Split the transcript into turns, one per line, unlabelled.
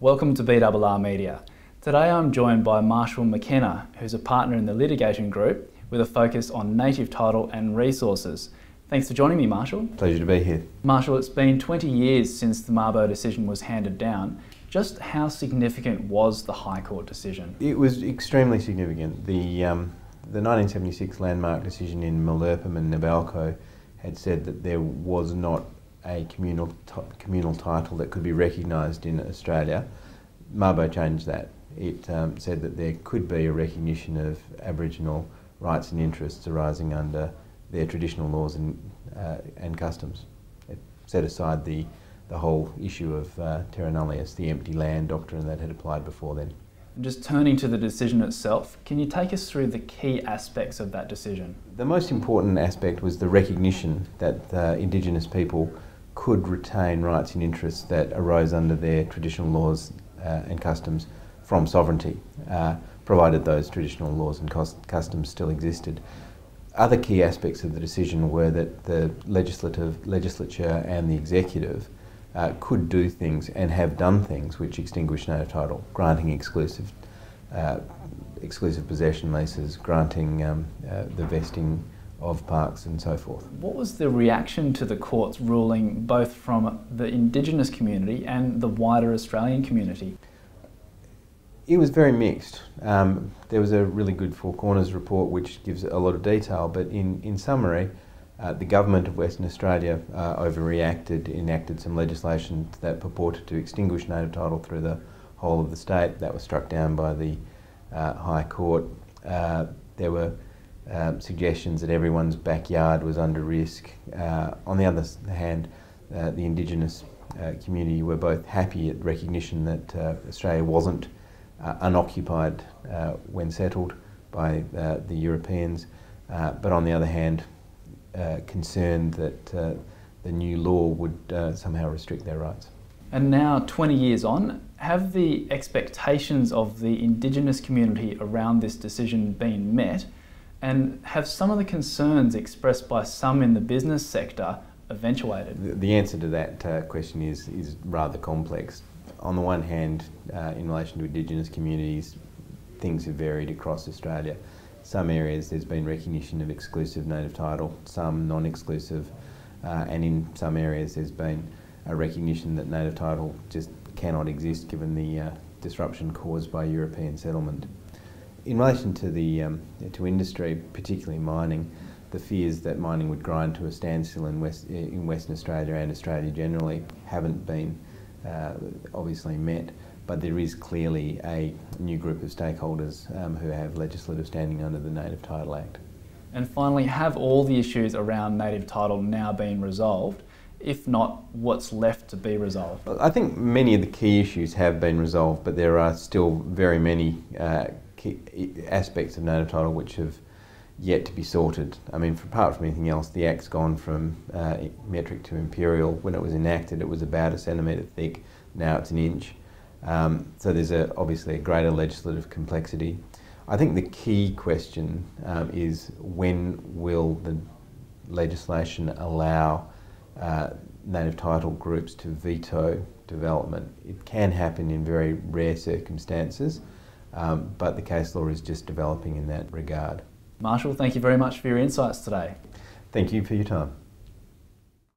Welcome to BRR Media. Today I'm joined by Marshall McKenna, who's a partner in the litigation group with a focus on native title and resources. Thanks for joining me, Marshall.
Pleasure to be here.
Marshall, it's been 20 years since the Mabo decision was handed down. Just how significant was the High Court decision?
It was extremely significant. The 1976 landmark decision in Malerpum and Nabalco had said that there was not a communal title that could be recognised in Australia. Mabo changed that. It said that there could be a recognition of Aboriginal rights and interests arising under their traditional laws and customs. It set aside the whole issue of terra nullius, the empty land doctrine that had applied before then.
And just turning to the decision itself, can you take us through the key aspects of that decision?
The most important aspect was the recognition that Indigenous people could retain rights and interests that arose under their traditional laws and customs from sovereignty, provided those traditional laws and customs still existed. Other key aspects of the decision were that the legislature and the executive could do things and have done things which extinguish native title, granting exclusive possession leases, granting the vesting of parks and so forth.
What was the reaction to the court's ruling both from the Indigenous community and the wider Australian community?
It was very mixed. There was a really good Four Corners report which gives a lot of detail, but in summary, the government of Western Australia overreacted, enacted some legislation that purported to extinguish native title through the whole of the state. That was struck down by the High Court. There were suggestions that everyone's backyard was under risk. On the other hand, the Indigenous community were both happy at recognition that Australia wasn't unoccupied when settled by the Europeans, but on the other hand, concerned that the new law would somehow restrict their rights.
And now, 20 years on, have the expectations of the Indigenous community around this decision been met? And have some of the concerns expressed by some in the business sector eventuated?
The answer to that question is rather complex. On the one hand, in relation to Indigenous communities, things have varied across Australia. Some areas there's been recognition of exclusive native title, some non-exclusive, and in some areas there's been a recognition that native title just cannot exist given the disruption caused by European settlement. In relation to to industry, particularly mining, the fears that mining would grind to a standstill in Western Australia and Australia generally haven't been obviously met, but there is clearly a new group of stakeholders who have legislative standing under the Native Title Act.
And finally, have all the issues around native title now been resolved? If not, what's left to be resolved?
I think many of the key issues have been resolved, but there are still very many key aspects of native title which have yet to be sorted. I mean, apart from anything else, the Act's gone from metric to imperial. When it was enacted, it was about 1 centimetre thick. Now it's 1 inch. So there's obviously a greater legislative complexity. I think the key question is when will the legislation allow native title groups to veto development? It can happen in very rare circumstances, but the case law is just developing in that regard.
Marshall, thank you very much for your insights today.
Thank you for your time.